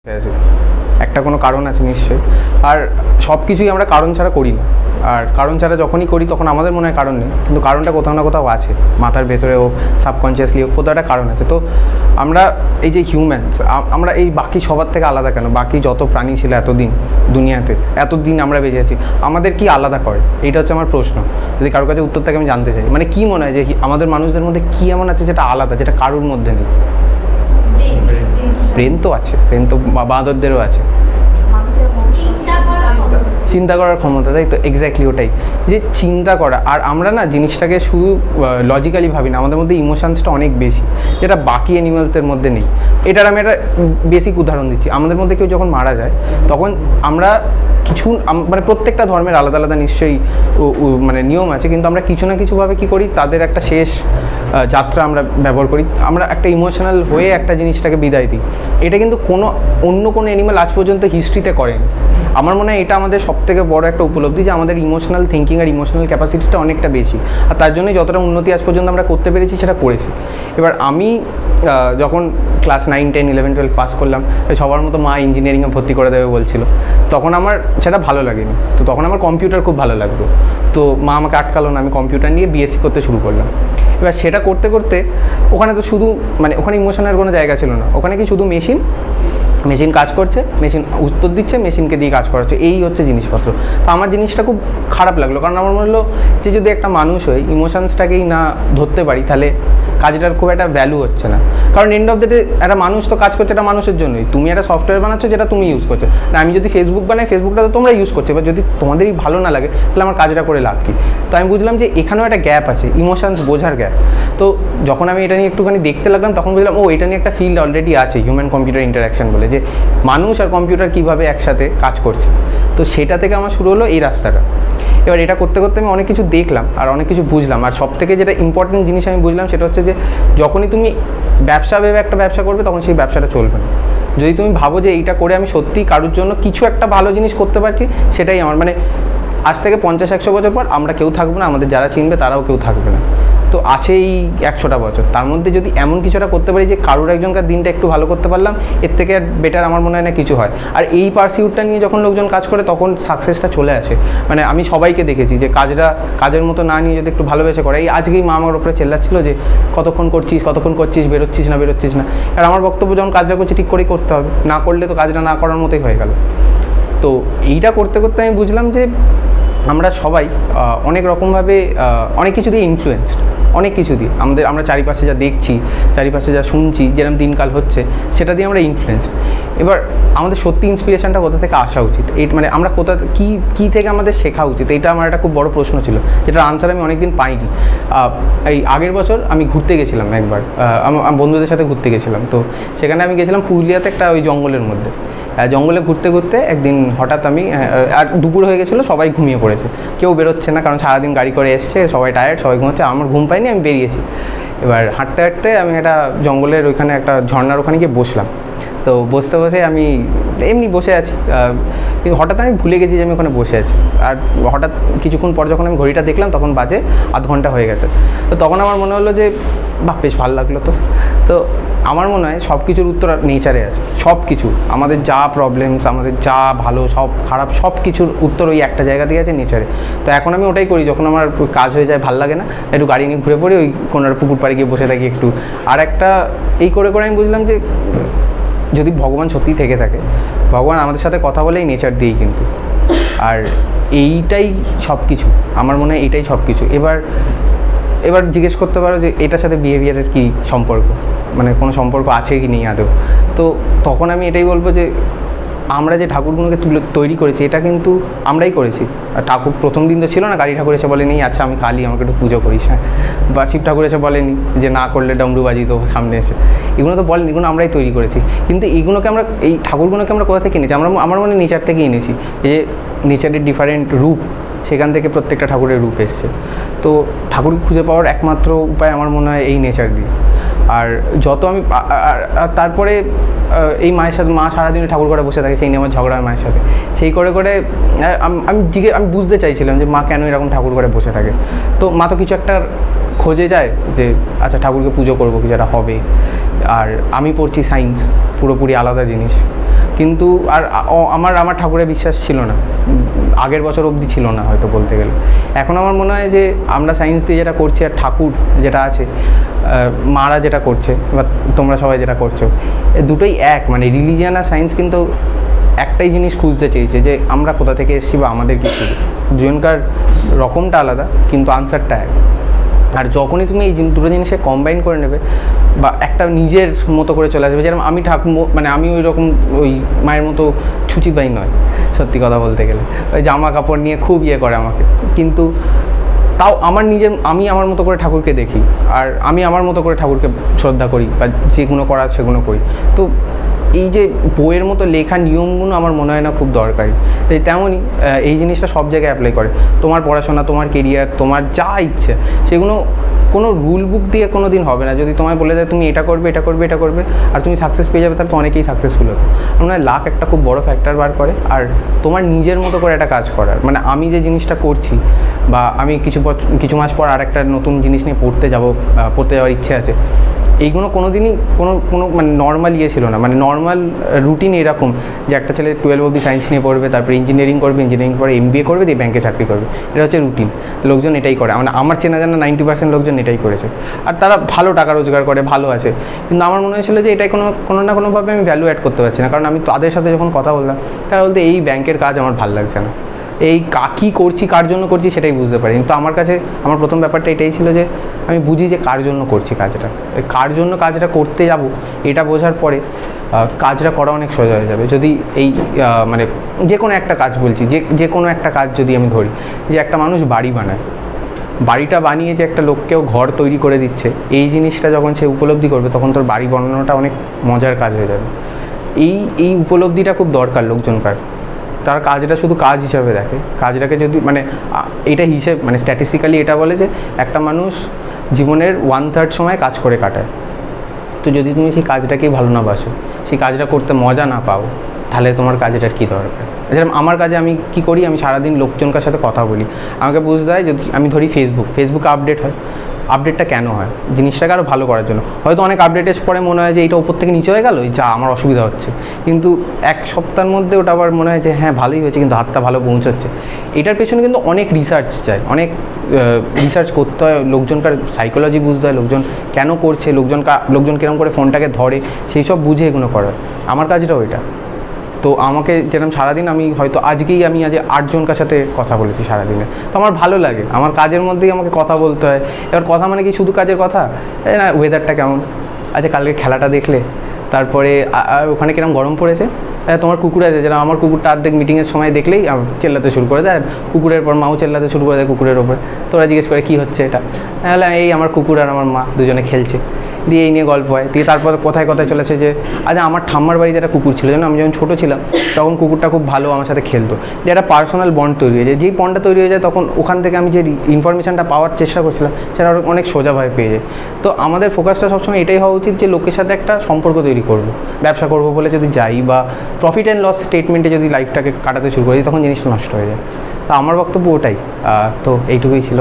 আছে একটা কোনো কারণ আছে নিশ্চয়ই। আর সব কিছুই আমরা কারণ ছাড়া করি না, আর কারণ ছাড়া যখনই করি তখন আমাদের মনে হয় কারণ নেই, কিন্তু কারণটা কোথাও না কোথাও আছে, মাথার ভেতরে হোক, সাবকনসিয়াসলি হোক, কোথাও একটা কারণ আছে। তো আমরা এই যে হিউম্যানস, আমরা এই বাকি সবার থেকে আলাদা কেন? বাকি যত প্রাণী ছিল এতদিন দুনিয়াতে, এতদিন আমরা বেঁচে আছি, আমাদের কি আলাদা করে? এইটা হচ্ছে আমার প্রশ্ন। যদি কারোর কাছে উত্তর থাকে আমি জানতে চাই, মানে কি মনে হয় যে আমাদের মানুষদের মধ্যে কী এমন আছে যেটা আলাদা, যেটা কারোর মধ্যে নেই? ব্রেন তো আছে, ব্রেন তো বাঁদরদেরও আছে, চিন্তা করার ক্ষমতা, তাই তো? এক্স্যাক্টলি ওটাই, যে চিন্তা করা। আর আমরা না জিনিসটাকে শুধু লজিক্যালি ভাবি না, আমাদের মধ্যে ইমোশনসটা অনেক বেশি, যেটা বাকি অ্যানিমালসদের মধ্যে নেই। এটার আমি একটা বেসিক উদাহরণ দিচ্ছি। আমাদের মধ্যে কেউ যখন মারা যায় তখন আমরা কিছু, মানে প্রত্যেকটা ধর্মের আলাদা আলাদা নিশ্চয়ই মানে নিয়ম আছে, কিন্তু আমরা কিছু না কিছুভাবে কী করি, তাদের একটা শেষ যাত্রা আমরা ব্যবহার করি, আমরা একটা ইমোশনাল হয়ে একটা জিনিসটাকে বিদায় দিই। এটা কিন্তু অন্য কোনো অ্যানিমাল আজ পর্যন্ত হিস্ট্রিতে করেনি। আমার মনে হয় এটা আমাদের সবথেকে বড় একটা উপলব্ধি, যে আমাদের ইমোশনাল থিঙ্কিং আর ইমোশনাল ক্যাপাসিটিটা অনেকটা বেশি, আর তার জন্যই যতটা উন্নতি আজ পর্যন্ত আমরা করতে পেরেছি সেটা করেছি। এবার আমি যখন ক্লাস 9, 10, 11, 12 পাস করলাম, সবার মতো মা ইঞ্জিনিয়ারিংয়ে ভর্তি করে দেবে বলছিল, তখন আমার সেটা ভালো লাগেনি। তো তখন আমার কম্পিউটার খুব ভালো লাগতো, তো মা আমাকে আটকালো না, আমি কম্পিউটার নিয়ে বিএসসি করতে শুরু করলাম। এবার সেটা করতে করতে ওখানে তো শুধু, মানে ওখানে ইমোশনের কোনো জায়গা ছিল না, ওখানে কি শুধু মেশিন কাজ করছে, মেশিন উত্তর দিচ্ছে, মেশিনকে দিয়ে কাজ করাচ্ছে, এই হচ্ছে জিনিসপত্র। তো আমার জিনিসটা খুব খারাপ লাগলো, কারণ আমার মনে হলো যে যদি একটা মানুষ হয়ে ইমোশনসটাকেই না ধরতে পারি, তাহলে কাজটার খুব একটা ভ্যালু হচ্ছে না। কারণ এন্ড অফ দ্য ডে একটা মানুষ তো কাজ করছে একটা মানুষের জন্যই। তুমি একটা সফটওয়্যার বানাচ্ছ যেটা তুমি ইউজ করছো, না আমি যদি ফেসবুক বানাই, ফেসবুকটা তো তোমরা ইউজ করছো, এবার যদি তোমাদেরই ভালো না লাগে তাহলে আমার কাজটা করে লাভ কী? তো আমি বুঝলাম যে এখানেও একটা গ্যাপ আছে, ইমোশনস বোঝার গ্যাপ। তো যখন আমি এটা নিয়ে একটুখানি দেখতে লাগলাম, তখন বুঝলাম এটা নিয়ে একটা ফিল্ড অলরেডি আছে, হিউম্যান কম্পিউটার ইন্টারাকশন বলে, যে মানুষ আর কম্পিউটার কীভাবে একসাথে কাজ করছে। তো সেটা থেকে আমার শুরু হলো এই রাস্তাটা। এবার এটা করতে করতে আমি অনেক কিছু দেখলাম আর অনেক কিছু বুঝলাম, আর সবথেকে যেটা ইম্পর্টেন্ট জিনিস আমি বুঝলাম সেটা হচ্ছে যে যখনই তুমি ব্যবসা ভেবে একটা ব্যবসা করবে, তখন সেই ব্যবসাটা চলবে না। যদি তুমি ভাবো যে এইটা করে আমি সত্যিই কারোর জন্য কিছু একটা ভালো জিনিস করতে পারছি, সেটাই আমার, মানে আজ থেকে 50-100 বছর পর আমরা কেউ থাকবো না, আমাদের যারা চিনবে তারাও কেউ থাকবে না। তো আছে এই 100টা বছর, তার মধ্যে যদি এমন কিছুটা করতে পারি যে কারোর একজনকার দিনটা একটু ভালো করতে পারলাম, এর থেকে বেটার আমার মনে হয় না কিছু হয়। আর এই পার্সিউটটা নিয়ে যখন লোকজন কাজ করে তখন সাকসেসটা চলে আসে। মানে আমি সবাইকে দেখেছি যে কাজের মতো না নিয়ে যদি একটু ভালোবেসে করে, এই আজকেই মা আমার উপরে চেল্লাচ্ছিল যে কতক্ষণ করছিস, বেরোচ্ছিস না। আর আমার বক্তব্য যখন কাজটা করছি ঠিক করেই করতে হবে, না করলে তো কাজটা না করার মতোই হয়ে গেল। তো এইটা করতে করতে আমি বুঝলাম যে আমরা সবাই অনেক রকমভাবে অনেক কিছু দিয়ে ইনফ্লুয়েন্সড, অনেক কিছু দিয়ে আমরা চারিপাশে যা দেখছি, চারিপাশে যা শুনছি, যেরকম দিনকাল হচ্ছে সেটা দিয়ে আমরা ইনফ্লুয়েন্সড। এবার আমাদের সত্যি ইন্সপিরেশনটা কোথা থেকে আসা উচিত, এই মানে আমরা কী থেকে আমাদের শেখা উচিত, এটা আমার একটা খুব বড় প্রশ্ন ছিল, যেটার আনসার আমি অনেকদিন পাইনি। এই আগের বছর আমি ঘুরতে গেছিলাম একবার, আমার বন্ধুদের সাথে ঘুরতে গেছিলাম। তো সেখানে আমি গেছিলাম পুরুলিয়াতে একটা ওই জঙ্গলের মধ্যে। জঙ্গলে ঘুরতে ঘুরতে একদিন হঠাৎ আমি, আর দুপুর হয়ে গেছিলো, সবাই ঘুমিয়ে পড়েছে, কেউ বেরোচ্ছে না, কারণ সারাদিন গাড়ি করে এসছে, সবাই টায়ার্ড, সবাই ঘুমাচ্ছে। আমার ঘুম পাইনি, আমি বেরিয়েছি। এবার হাঁটতে হাঁটতে আমি একটা জঙ্গলের ওইখানে একটা ঝর্ণার ওখানে গিয়ে বসলাম। তো বসে আমি এমনি বসে আছি, কিন্তু হঠাৎ আমি ভুলে গেছি যে আমি ওখানে বসে আছি। আর হঠাৎ কিছুক্ষণ পর যখন আমি ঘড়িটা দেখলাম, তখন বাজে আধ ঘন্টা হয়ে গেছে। তো তখন আমার মনে হলো যে বাহ, বেশ ভালো লাগলো। তো আমার মনে হয় সব কিছুর উত্তর নেচারে আছে, সব কিছু, আমাদের যা প্রবলেমস, আমাদের যা ভালো, সব খারাপ, সব কিছুর উত্তর ওই একটা জায়গা দিয়ে আছে, নেচারে। তো এখন আমি ওটাই করি, যখন আমার কাজ হয়ে যায়, ভাল লাগে না, একটু গাড়ি নিয়ে ঘুরে পড়ি, ওই কোনো পুকুর পাড়ে গিয়ে বসে থাকি একটু। আর একটা এই করে আমি বুঝলাম যে যদি ভগবান সত্যিই থেকে থাকে, ভগবান আমাদের সাথে কথা বলেই নেচার দিয়েই কিন্তু। আর এইটাই সব কিছু, আমার মনে হয় এটাই সব কিছু। এবার জিজ্ঞেস করতে পারো যে এটার সাথে বিহেভিয়ারের কী সম্পর্ক, মানে কোনো সম্পর্ক আছে কি নেই আদৌ। তো তখন আমি এটাই বলবো যে আমরা যে ঠাকুরগুলোকে তৈরি করেছি, এটা কিন্তু আমরাই করেছি। আর ঠাকুর প্রথম দিন তো ছিল না, কালী ঠাকুর এসে বলেনি আচ্ছা আমি কালী, আমাকে একটু পুজো করিস, হ্যাঁ, বা শিব ঠাকুর এসে বলেনি যে না করলে ডমরু বাজি তো সামনে এসে, এগুলো তো বলেনি, এগুলো আমরাই তৈরি করেছি। কিন্তু এইগুলোকে আমরা, এই ঠাকুরগুলোকে আমরা কোথা থেকে এনেছি? আমার মনে নেচার থেকে এনেছি, যে নেচারের ডিফারেন্ট রূপ, সেখান থেকে প্রত্যেকটা ঠাকুরের রূপ এসছে। তো ঠাকুরকে খুঁজে পাওয়ার একমাত্র উপায় আমার মনে হয় এই নেচার দিয়ে। আর যত আমি, তারপরে এই মায়ের সাথে, মা সারাদিন ঠাকুর করে বসে থাকে, সেই নিয়ে আমার ঝগড়া হয় মায়ের সাথে। সেই করে আমি বুঝতে চাইছিলাম যে মা কেন এরকম ঠাকুর করে বসে থাকে। তো মা তো কিছু একটা খোঁজে যায় যে আচ্ছা ঠাকুরকে পুজো করবো, কিছু একটা হবে। আর আমি পড়ছি সায়েন্স, পুরোপুরি আলাদা জিনিস। কিন্তু আর আমার ঠাকুরের বিশ্বাস ছিল না, আগের বছর অবধি ছিল না হয়তো বলতে গেলে। এখন আমার মনে হয় যে আমরা সায়েন্স দিয়ে যেটা করছি আর ঠাকুর যেটা আছে, মারা যেটা করছে বা তোমরা সবাই যেটা করছো, দুটোই এক। মানে রিলিজিয়ান আর সায়েন্স কিন্তু একটাই জিনিস খুঁজতে চেয়েছে, যে আমরা কোথা থেকে এসেছি বা আমাদের কী ছিল। দুজনকার রকমটা আলাদা কিন্তু আনসারটা এক। আর যখনই তুমি এই দুটো জিনিসকে কম্বাইন করে নেবে বা একটা নিজের মতো করে চলে আসবে, যেরকম আমি মানে আমি ওই রকম ওই মায়ের মতো ছুচিবাই নয়, সত্যি কথা বলতে গেলে ওই জামা কাপড় নিয়ে খুব করে আমাকে, কিন্তু তাও আমি আমার মতো করে ঠাকুরকে দেখি, আর আমি আমার মতো করে ঠাকুরকে শ্রদ্ধা করি বা যেগুলো করার সেগুলো করি। তো এই যে বইয়ের মতো লেখা নিয়মগুলো আমার মনে হয় না খুব দরকারি। তেমনই এই জিনিসটা সব জায়গায় অ্যাপ্লাই করে। তোমার পড়াশোনা, তোমার কেরিয়ার, তোমার যা ইচ্ছে সেগুলো কোনো রুল বুক দিয়ে কোনো দিন হবে না। যদি তোমায় বলে দেয় তুমি এটা করবে এটা করবে এটা করবে আর তুমি সাকসেস পেয়ে যাবে, তাহলে তো অনেকেই সাকসেসফুল হতো। মনে হয় লাক একটা খুব বড় ফ্যাক্টর বার করে, আর তোমার নিজের মতো করে একটা কাজ করার। মানে আমি যে জিনিসটা করছি বা আমি কিছু মাস পর আর একটা নতুন জিনিস নিয়ে পড়তে যাওয়ার ইচ্ছে আছে, এইগুলো কোনো দিনই কোনো মানে নর্মাল ছিল না। মানে নর্মাল রুটিন এরকম যে একটা ছেলে 12 অবধি সায়েন্স নিয়ে পড়বে, তারপরে ইঞ্জিনিয়ারিং করবে, ইঞ্জিনিয়ারিং পরে MBA করবে, দিয়ে ব্যাংকে চাকরি করবে, এটা হচ্ছে রুটিন। লোকজন এটাই করে, মানে আমার চেনা জানা 90% লোকজন এটাই করেছে, আর তারা ভালো টাকা রোজগার করে, ভালো আছে। কিন্তু আমার মনে হয়েছিল যে এটাই কোনো না কোনোভাবে আমি ভ্যালু অ্যাড করতে পারছি না। কারণ আমি তাদের সাথে যখন কথা বললাম, তারা বলতে এই ব্যাংকের কাজ আমার ভালো লাগছে না, এই কী করছি, কার জন্য করছি সেটাই বুঝতে পারি। কিন্তু আমার কাছে আমার প্রথম ব্যাপারটা এটাই ছিল যে আমি বুঝি যে কার জন্য করছি কাজটা, কার জন্য কাজটা করতে যাব এটা বোঝার পরে কাজটা করা অনেক সোজা হয়ে যাবে। যদি এই মানে যে কোনো একটা কাজ বলছি, যে কোনো একটা কাজ যদি আমি ধরি, যে একটা মানুষ বাড়ি বানায়, বাড়িটা বানিয়ে যে একটা লোককেও ঘর তৈরি করে দিচ্ছে, এই জিনিসটা যখন সে উপলব্ধি করবে, তখন তোর বাড়ি বানানোটা অনেক মজার কাজ হয়ে যাবে। এই উপলব্ধিটা খুব দরকার লোকজনকার। তার কাজটা শুধু কাজ হিসাবে দেখে, কাজটাকে যদি মানে এটা মানে স্ট্যাটিস্টিক্যালি এটা বলে যে একটা মানুষ জীবনের 1/3 সময় কাজ করে কাটায়। তো যদি তুমি সেই কাজটাকেই ভালো না বাসো, সেই কাজটা করতে মজা না পাও, তাহলে তোমার কাজটার কী দরকার। যেরকম আমার কাজে আমি কী করি, আমি সারাদিন লোকজনকার সাথে কথা বলি। আমাকে বুঝতে হয়, যদি আমি ধরি ফেসবুকে আপডেট হয়, আপডেটটা কেন হয়, জিনিসটাকে আরও ভালো করার জন্য। হয়তো অনেক আপডেটের পরে মনে হয় যে এটা ওপর থেকে নিচে হয়ে গেল, যা আমার অসুবিধা হচ্ছে, কিন্তু এক সপ্তাহের মধ্যে ওটা আবার মনে হয় যে হ্যাঁ ভালোই হয়েছে, কিন্তু হাতটা ভালো পৌঁছচ্ছে। এটার পেছনে কিন্তু অনেক রিসার্চ চাই, অনেক রিসার্চ করতে হয়, লোকজনকার সাইকোলজি বুঝতে হয়, লোকজন কেন করছে, লোকজন কীরকম করে ফোনটাকে ধরে, সেই সব বুঝে এগুলো করা। আমার কাজটাও এটা। তো আমাকে যেরকম সারাদিন আমি হয়তো আজ 8 জনকার সাথে কথা বলেছি সারাদিনে, তো আমার ভালো লাগে। আমার কাজের মধ্যেই আমাকে কথা বলতে হয়। এবার কথা মানে কি শুধু কাজের কথা, না ওয়েদারটা কেমন, আচ্ছা কালকে খেলাটা দেখলে, তারপরে ওখানে কিরকম গরম পড়েছে, তোমার কুকুর আছে, যেটা আমার কুকুরটা অর্ধেক মিটিংয়ের সময় দেখলেই চেল্লাতে শুরু করে দেয়, কুকুরের পর মাও চেল্লাতে শুরু করে দেয় কুকুরের ওপরে। তোরা জিজ্ঞেস করে কী হচ্ছে এটা, তাহলে এই আমার কুকুর আর আমার মা দুজনে খেলছে, দিয়ে এই নিয়ে গল্প হয়। দিয়ে তারপর কথায় চলেছে যে আচ্ছা আমার ঠাম্মার বাড়িতে একটা কুকুর ছিল, যেন আমি যখন ছোটো ছিলাম তখন কুকুরটা খুব ভালো আমার সাথে খেলতো, যে একটা পার্সোনাল বন্ড তৈরি হয়ে যায়। যেই বন্ডটা তৈরি হয়ে যায়, তখন ওখান থেকে আমি যে ইনফরমেশানটা পাওয়ার চেষ্টা করছিলাম, সেটা অনেক সোজাভাবে পেয়ে যায়। তো আমাদের ফোকাসটা সবসময় এটাই হওয়া উচিত যে লোকের সাথে একটা সম্পর্ক তৈরি করব। ব্যবসা করব বলে যদি যাই বা প্রফিট অ্যান্ড লস স্টেটমেন্টে যদি লাইফটাকে কাটাতে শুরু করি, তখন জিনিসটা নষ্ট হয়ে যায়। তো আমার বক্তব্য ওটাই। তো এইটুকুই ছিল।